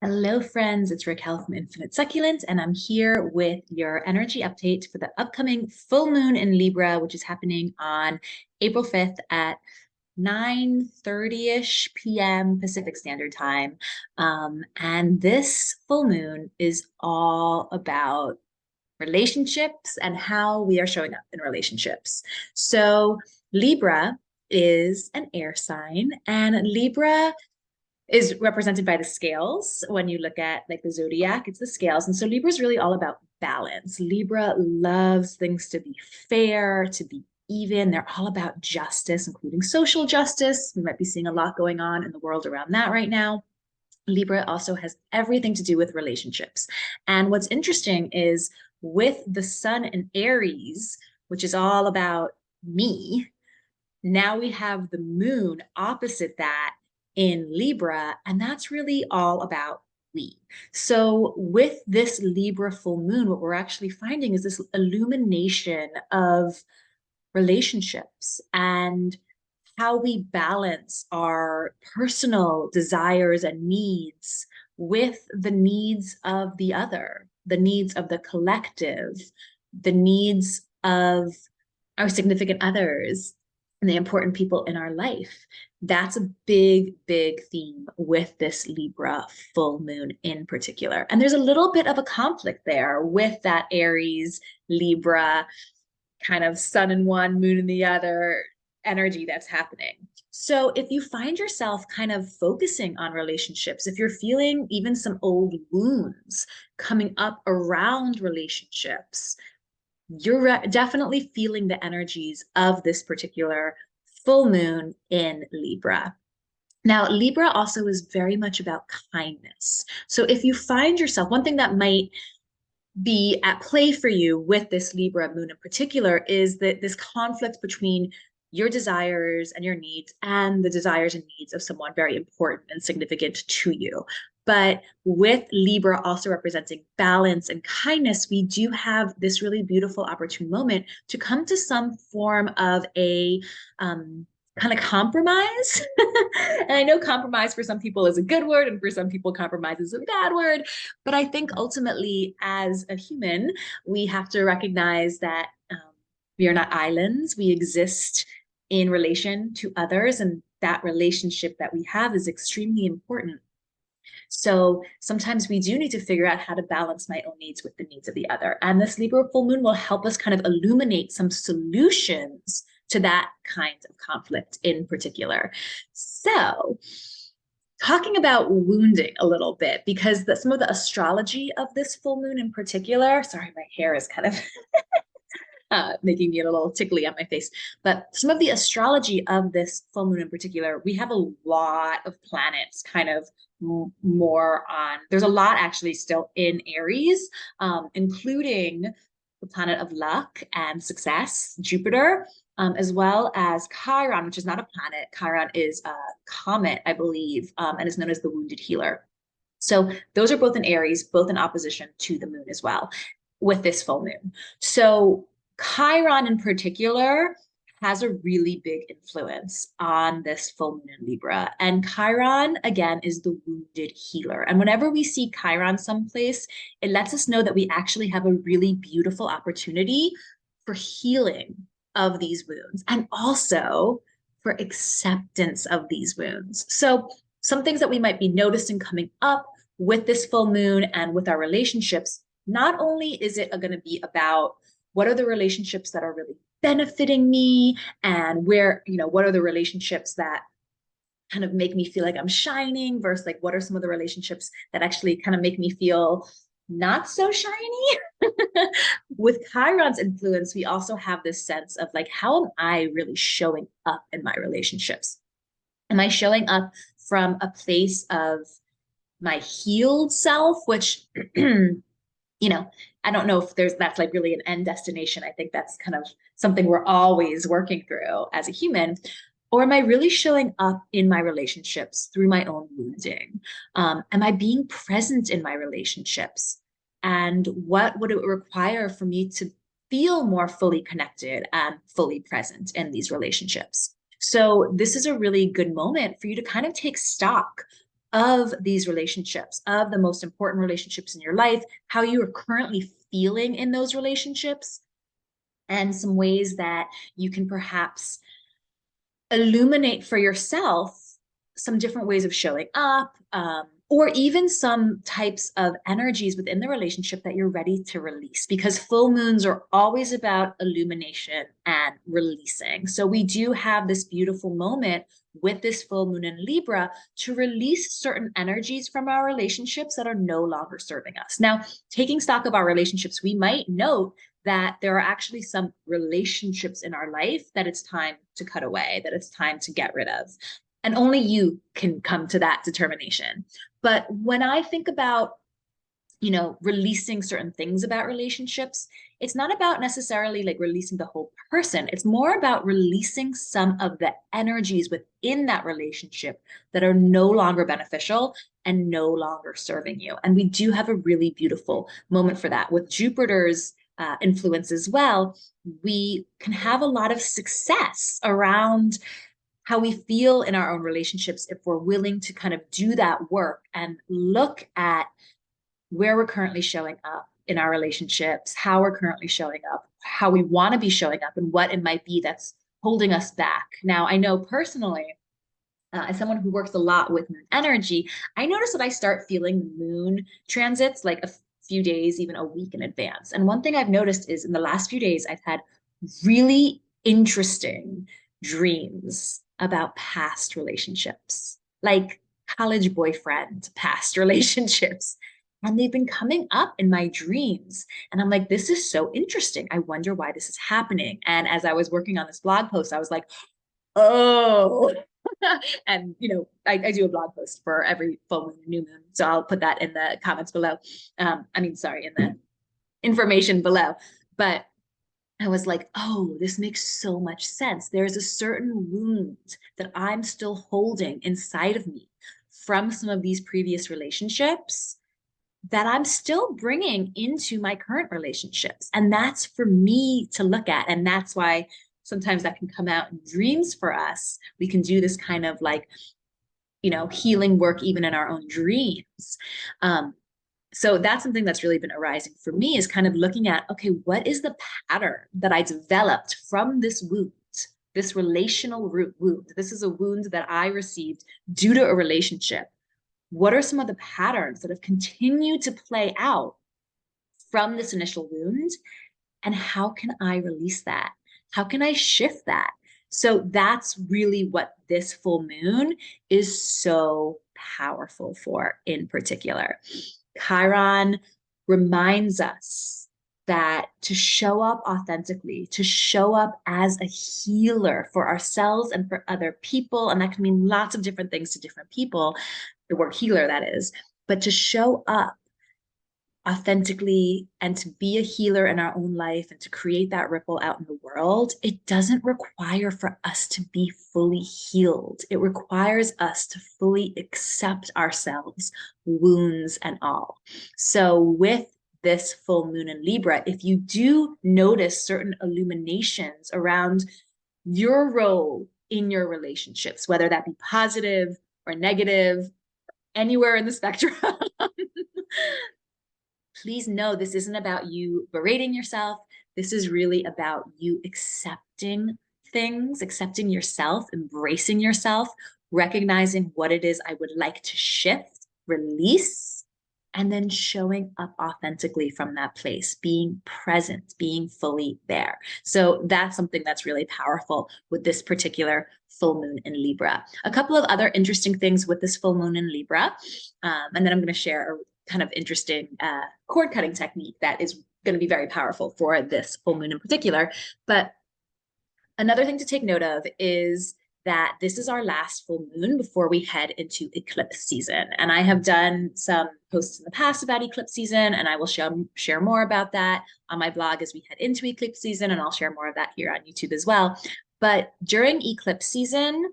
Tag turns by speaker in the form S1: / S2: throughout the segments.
S1: Hello, friends. It's Raquel from Infinite Succulent, and I'm here with your energy update for the upcoming full moon in Libra, which is happening on April 5th at 9:30-ish p.m. Pacific Standard Time. And this full moon is all about relationships and how we are showing up in relationships. So Libra is an air sign, and Libra is represented by the scales. When you look at like the zodiac, it's the scales. And so Libra is really all about balance. Libra loves things to be fair, to be even. They're all about justice, including social justice. We might be seeing a lot going on in the world around that right now. Libra also has everything to do with relationships. And what's interesting is with the sun in Aries, which is all about me, now we have the moon opposite that in Libra, and that's really all about we. So with this Libra full moon, what we're actually finding is this illumination of relationships and how we balance our personal desires and needs with the needs of the other, the needs of the collective, the needs of our significant others, and the important people in our life. That's a big, big theme with this Libra full moon in particular. And there's a little bit of a conflict there with that Aries, Libra, kind of sun in one, moon in the other energy that's happening. So if you find yourself kind of focusing on relationships, if you're feeling even some old wounds coming up around relationships, you're definitely feeling the energies of this particular full moon in Libra. Now, Libra also is very much about kindness. So if you find yourself, one thing that might be at play for you with this Libra moon in particular is that this conflict between your desires and your needs and the desires and needs of someone very important and significant to you. But with Libra also representing balance and kindness, we do have this really beautiful opportune moment to come to some form of a kind of compromise. And I know compromise for some people is a good word, and for some people, compromise is a bad word. But I think ultimately, as a human, we have to recognize that we are not islands. We exist in relation to others, and that relationship that we have is extremely important. So sometimes we do need to figure out how to balance my own needs with the needs of the other. And this Libra full moon will help us kind of illuminate some solutions to that kind of conflict in particular. So talking about wounding a little bit, because some of the astrology of this full moon in particular, sorry, my hair is kind of making me a little tickly on my face. But some of the astrology of this full moon in particular, we have a lot of planets kind of more on, there's a lot actually still in Aries, including the planet of luck and success, Jupiter, as well as Chiron, which is not a planet. Chiron is a comet, I believe, and is known as the wounded healer. So those are both in Aries, both in opposition to the moon as well with this full moon. So Chiron in particular has a really big influence on this full moon in Libra. And Chiron, again, is the wounded healer. And whenever we see Chiron someplace, it lets us know that we actually have a really beautiful opportunity for healing of these wounds and also for acceptance of these wounds. So some things that we might be noticing coming up with this full moon and with our relationships, not only is it going to be about what are the relationships that are really benefiting me, and where, what are the relationships that kind of make me feel like I'm shining versus like what are some of the relationships that actually kind of make me feel not so shiny. With Chiron's influence, we also have this sense of like, how am I really showing up in my relationships? Am I showing up from a place of my healed self, which I don't know if that's like really an end destination. I think that's kind of something we're always working through as a human. Or am I really showing up in my relationships through my own wounding? Am I being present in my relationships? And what would it require for me to feel more fully connected and fully present in these relationships? So this is a really good moment for you to kind of take stock of these relationships, of the most important relationships in your life, how you are currently feeling in those relationships, and some ways that you can perhaps illuminate for yourself some different ways of showing up, or even some types of energies within the relationship that you're ready to release, because full moons are always about illumination and releasing. So we do have this beautiful moment with this full moon in Libra to release certain energies from our relationships that are no longer serving us. Now, taking stock of our relationships, we might note that there are actually some relationships in our life that it's time to cut away, that it's time to get rid of. And only you can come to that determination. But when I think about, releasing certain things about relationships, it's not about necessarily like releasing the whole person. It's more about releasing some of the energies within that relationship that are no longer beneficial and no longer serving you. And we do have a really beautiful moment for that. With Jupiter's influence as well, we can have a lot of success around how we feel in our own relationships if we're willing to kind of do that work and look at where we're currently showing up in our relationships, how we're currently showing up, how we want to be showing up, and what it might be that's holding us back. Now, I know personally, as someone who works a lot with moon energy, I notice that I start feeling moon transits like a few days, even a week in advance. And one thing I've noticed is in the last few days, I've had really interesting dreams about past relationships, like college boyfriend past relationships. And they've been coming up in my dreams. And I'm like, this is so interesting. I wonder why this is happening. And as I was working on this blog post, I was like, oh. And I do a blog post for every full moon and new moon. So I'll put that in the comments below. In the information below. But I was like, oh, this makes so much sense. There's a certain wound that I'm still holding inside of me from some of these previous relationships that I'm still bringing into my current relationships. And that's for me to look at. And that's why sometimes that can come out in dreams for us. We can do this kind of like, healing work even in our own dreams. So that's something that's really been arising for me, is kind of looking at, okay, what is the pattern that I developed from this wound, this relational wound? This is a wound that I received due to a relationship. What are some of the patterns that have continued to play out from this initial wound? And how can I release that? How can I shift that? So that's really what this full moon is so powerful for in particular. Chiron reminds us that to show up authentically, to show up as a healer for ourselves and for other people, and that can mean lots of different things to different people, the word healer, that is, but to show up authentically and to be a healer in our own life and to create that ripple out in the world, it doesn't require for us to be fully healed. It requires us to fully accept ourselves, wounds and all. So with this full moon in Libra, if you do notice certain illuminations around your role in your relationships, whether that be positive or negative, anywhere in the spectrum, please know this isn't about you berating yourself. This is really about you accepting things, accepting yourself, embracing yourself, recognizing what it is I would like to shift, release, and then showing up authentically from that place, being present, being fully there. So that's something that's really powerful with this particular full moon in Libra. A couple of other interesting things with this full moon in Libra, and then I'm going to share a kind of interesting cord cutting technique that is going to be very powerful for this full moon in particular. But another thing to take note of is that this is our last full moon before we head into eclipse season. And I have done some posts in the past about eclipse season, and I will share more about that on my blog as we head into eclipse season, and I'll share more of that here on YouTube as well. But during eclipse season,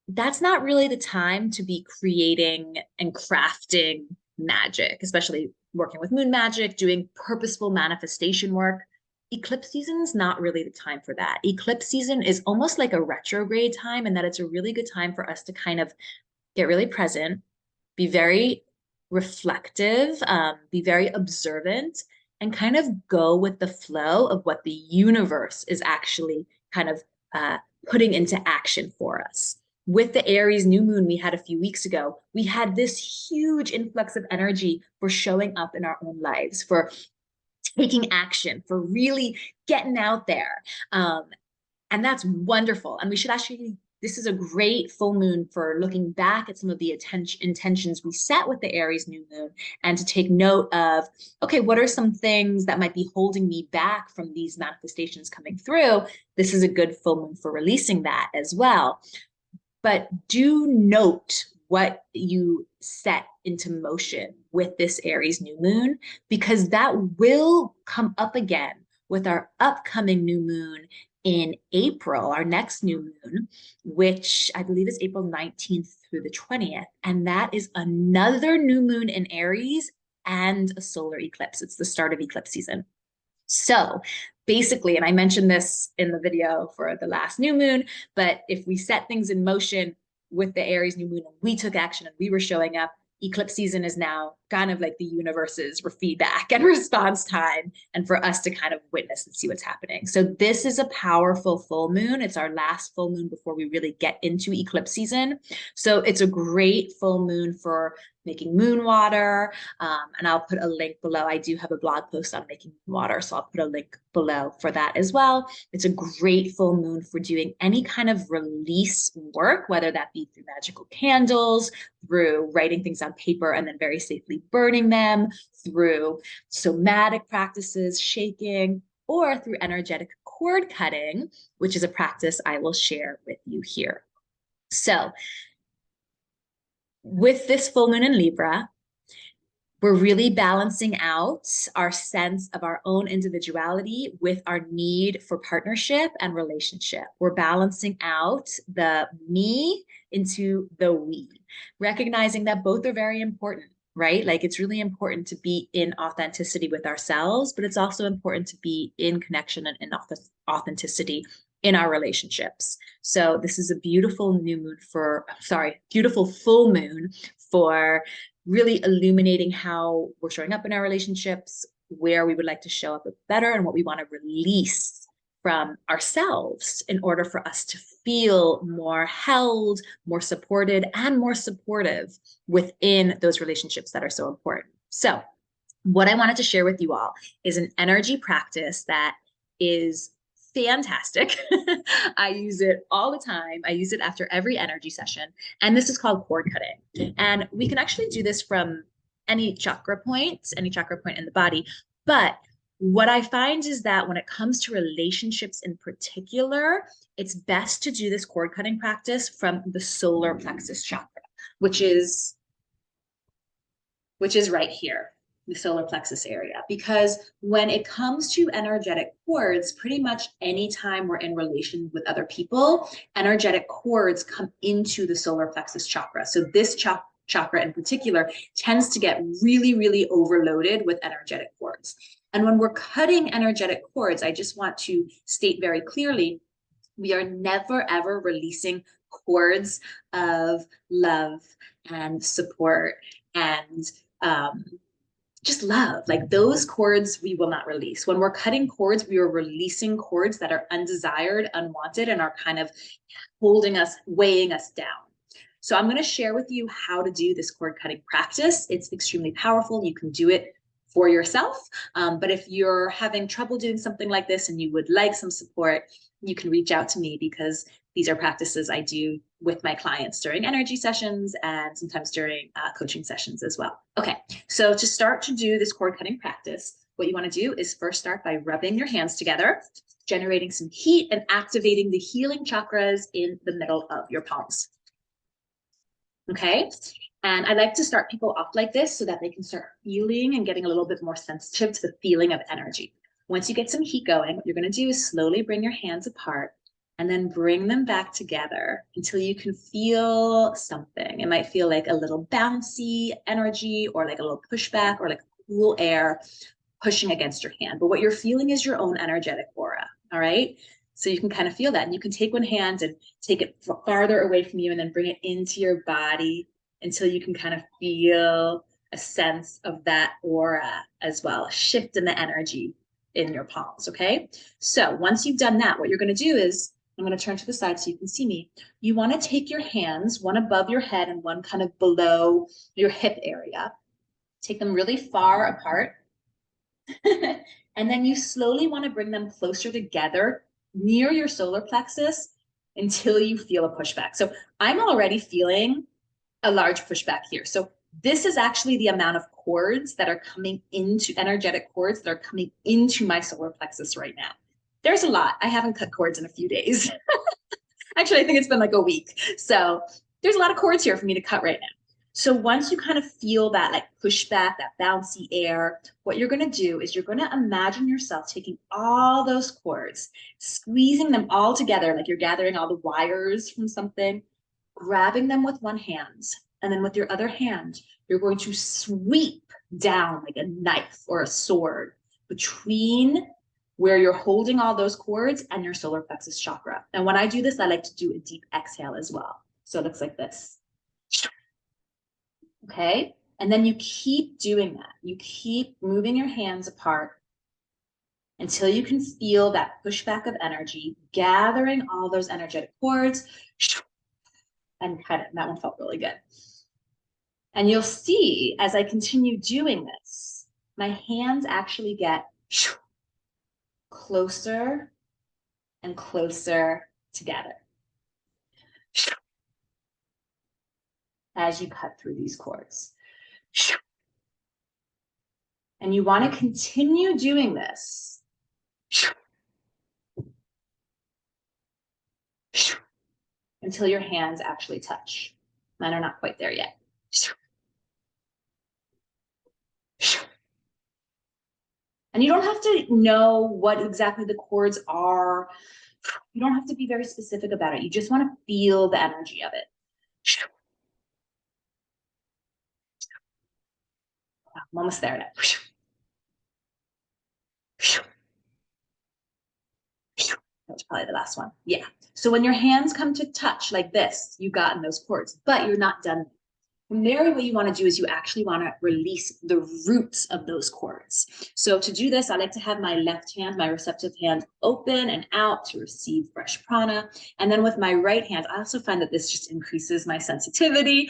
S1: that's not really the time to be creating and crafting magic, especially working with moon magic, doing purposeful manifestation work. Eclipse season is not really the time for that. Eclipse season is almost like a retrograde time, and that it's a really good time for us to kind of get really present, be very reflective, be very observant, and kind of go with the flow of what the universe is actually kind of putting into action for us. With the Aries new moon we had a few weeks ago, we had this huge influx of energy for showing up in our own lives, for taking action, for really getting out there. And that's wonderful. And we should actually, this is a great full moon for looking back at some of the intentions we set with the Aries new moon and to take note of, okay, what are some things that might be holding me back from these manifestations coming through? This is a good full moon for releasing that as well. But do note what you set into motion with this Aries new moon, because that will come up again with our upcoming new moon in April, our next new moon, which I believe is April 19th through the 20th. And that is another new moon in Aries and a solar eclipse. It's the start of eclipse season. So basically, and I mentioned this in the video for the last new moon, but if we set things in motion with the Aries new moon and we took action and we were showing up, eclipse season is now kind of like the universe's feedback and response time, and for us to kind of witness and see what's happening. So this is a powerful full moon. It's our last full moon before we really get into eclipse season. So it's a great full moon for making moon water. And I'll put a link below. I do have a blog post on making moon water, so I'll put a link below for that as well. It's a great full moon for doing any kind of release work, whether that be through magical candles, through writing things on paper and then very safely burning them, through somatic practices, shaking, or through energetic cord cutting, which is a practice I will share with you here. So with this full moon in Libra, we're really balancing out our sense of our own individuality with our need for partnership and relationship. We're balancing out the me into the we, recognizing that both are very important, right? Like it's really important to be in authenticity with ourselves, but it's also important to be in connection and in authenticity in our relationships. So this is a beautiful beautiful full moon for really illuminating how we're showing up in our relationships, where we would like to show up better, and what we want to release from ourselves in order for us to feel more held, more supported, and more supportive within those relationships that are so important. So what I wanted to share with you all is an energy practice that is fantastic. I use it all the time. I use it after every energy session. And this is called cord cutting. And we can actually do this from any chakra point in the body. But what I find is that when it comes to relationships in particular, it's best to do this cord cutting practice from the solar plexus chakra, which is right here, the solar plexus area. Because when it comes to energetic cords, pretty much anytime we're in relation with other people, energetic cords come into the solar plexus chakra. So this chakra in particular tends to get really, really overloaded with energetic cords. And when we're cutting energetic cords, I just want to state very clearly, we are never, ever releasing cords of love and support and just love. Like those cords we will not release. When we're cutting cords, we are releasing cords that are undesired, unwanted, and are kind of holding us, weighing us down. So I'm going to share with you how to do this cord cutting practice. It's extremely powerful. You can do it for yourself. But if you're having trouble doing something like this and you would like some support, you can reach out to me, because these are practices I do with my clients during energy sessions and sometimes during coaching sessions as well. Okay, so to start to do this cord cutting practice, what you want to do is first start by rubbing your hands together, generating some heat and activating the healing chakras in the middle of your palms. Okay, and I like to start people off like this so that they can start feeling and getting a little bit more sensitive to the feeling of energy. Once you get some heat going, what you're going to do is slowly bring your hands apart and then bring them back together until you can feel something. It might feel like a little bouncy energy, or like a little pushback, or like cool air pushing against your hand. But what you're feeling is your own energetic aura. All right. So you can kind of feel that. And you can take one hand and take it farther away from you and then bring it into your body until you can kind of feel a sense of that aura as well, a shift in the energy in your palms. Okay. So once you've done that, what you're going to do is I'm going to turn to the side so you can see me. You want to take your hands, one above your head and one kind of below your hip area. Take them really far apart. And then you slowly want to bring them closer together near your solar plexus until you feel a pushback. So I'm already feeling a large pushback here. So this is actually the amount of cords that are coming into energetic cords that are coming into my solar plexus right now. There's a lot. I haven't cut cords in a few days. Actually, I think it's been like a week. So there's a lot of cords here for me to cut right now. So once you kind of feel that like pushback, that bouncy air, what you're going to do is you're going to imagine yourself taking all those cords, squeezing them all together, like you're gathering all the wires from something, grabbing them with one hand, and then with your other hand, you're going to sweep down like a knife or a sword between where you're holding all those cords and your solar plexus chakra. And when I do this, I like to do a deep exhale as well. So it looks like this. Okay. And then you keep doing that. You keep moving your hands apart until you can feel that pushback of energy, gathering all those energetic cords and cut it. And that one felt really good. And you'll see as I continue doing this, my hands actually get closer and closer together as you cut through these cords. And you want to continue doing this until your hands actually touch. Mine are not quite there yet. And you don't have to know what exactly the cords are. You don't have to be very specific about it. You just want to feel the energy of it. I'm almost there now. That was probably the last one. Yeah. So when your hands come to touch like this, you've gotten those cords, but you're not done. From there, what you want to do is you actually want to release the roots of those cords. So to do this, I like to have my left hand, my receptive hand, open and out to receive fresh prana. And then with my right hand, I also find that this just increases my sensitivity.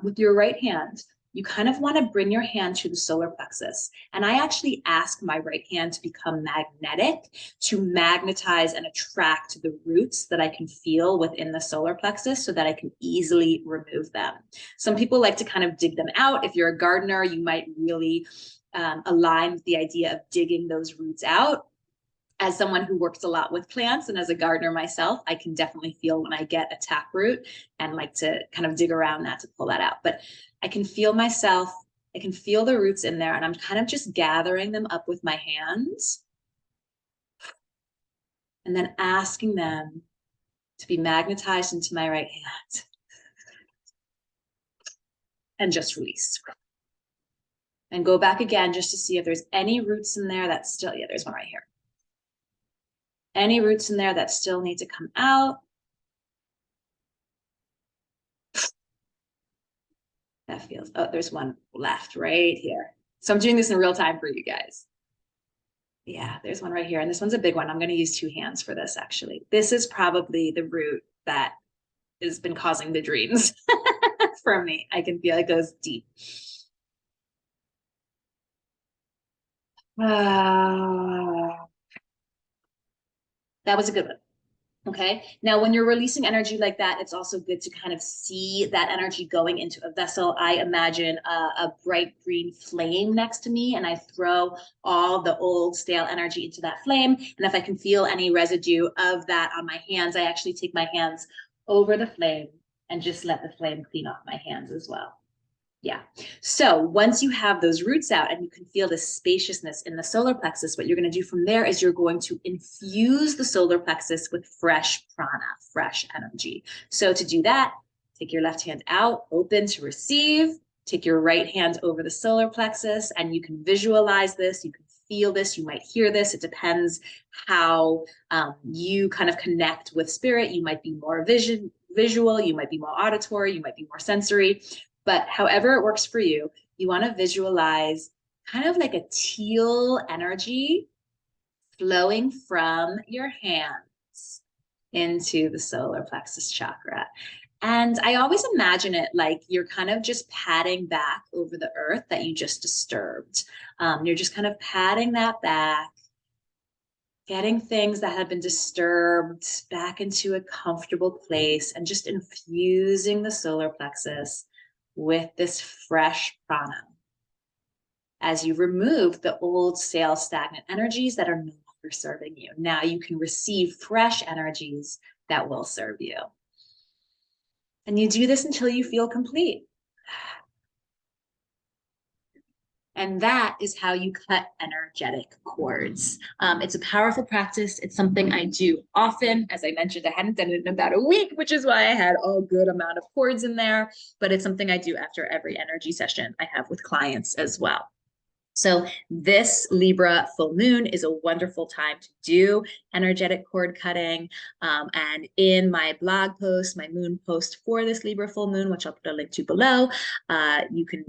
S1: With your right hand, you kind of want to bring your hand to the solar plexus. And I actually ask my right hand to become magnetic, to magnetize and attract the roots that I can feel within the solar plexus so that I can easily remove them. Some people like to kind of dig them out. If you're a gardener, you might really align with the idea of digging those roots out. As someone who works a lot with plants and as a gardener myself, I can definitely feel when I get a taproot and like to kind of dig around that to pull that out. But I can feel myself, I can feel the roots in there, and I'm kind of just gathering them up with my hands and then asking them to be magnetized into my right hand and just release. And go back again just to see if there's any roots in there that still, yeah, there's one right here. Any roots in there that still need to come out. That feels, oh, there's one left right here. So I'm doing this in real time for you guys. Yeah, there's one right here. And this one's a big one. I'm going to use 2 hands for this, actually. This is probably the root that has been causing the dreams for me. I can feel it goes deep. That was a good one. Okay. Now, when you're releasing energy like that, it's also good to kind of see that energy going into a vessel. I imagine a bright green flame next to me, and I throw all the old stale energy into that flame. And if I can feel any residue of that on my hands, I actually take my hands over the flame and just let the flame clean off my hands as well. Yeah. So once you have those roots out and you can feel the spaciousness in the solar plexus, what you're going to do from there is you're going to infuse the solar plexus with fresh prana, fresh energy. So to do that, take your left hand out, open to receive, take your right hand over the solar plexus, and you can visualize this. You can feel this. You might hear this. It depends how you kind of connect with spirit. You might be more visual. You might be more auditory. You might be more sensory. But however it works for you, you want to visualize kind of like a teal energy flowing from your hands into the solar plexus chakra. And I always imagine it like you're kind of just patting back over the earth that you just disturbed. You're just kind of patting that back, getting things that have been disturbed back into a comfortable place, and just infusing the solar plexus with this fresh prana as you remove the old, stale, stagnant energies that are no longer serving you. Now you can receive fresh energies that will serve you. And you do this until you feel complete. And that is how you cut energetic cords. It's a powerful practice. It's something I do often. As I mentioned, I hadn't done it in about a week, which is why I had a good amount of cords in there. But it's something I do after every energy session I have with clients as well. So this Libra full moon is a wonderful time to do energetic cord cutting. And in my blog post, my moon post for this Libra full moon, which I'll put a link to below,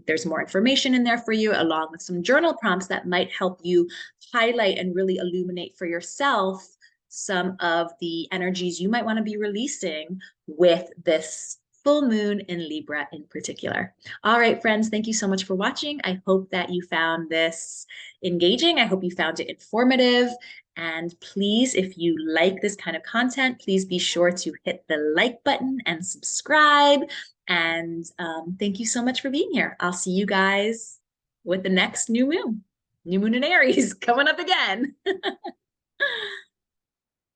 S1: there's more information in there for you, along with some journal prompts that might help you highlight and really illuminate for yourself some of the energies you might want to be releasing with this full moon in Libra in particular. All right, friends, thank you so much for watching. I hope that you found this engaging. I hope you found it informative. And please, if you like this kind of content, please be sure to hit the like button and subscribe. And thank you so much for being here. I'll see you guys with the next new moon in Aries coming up again.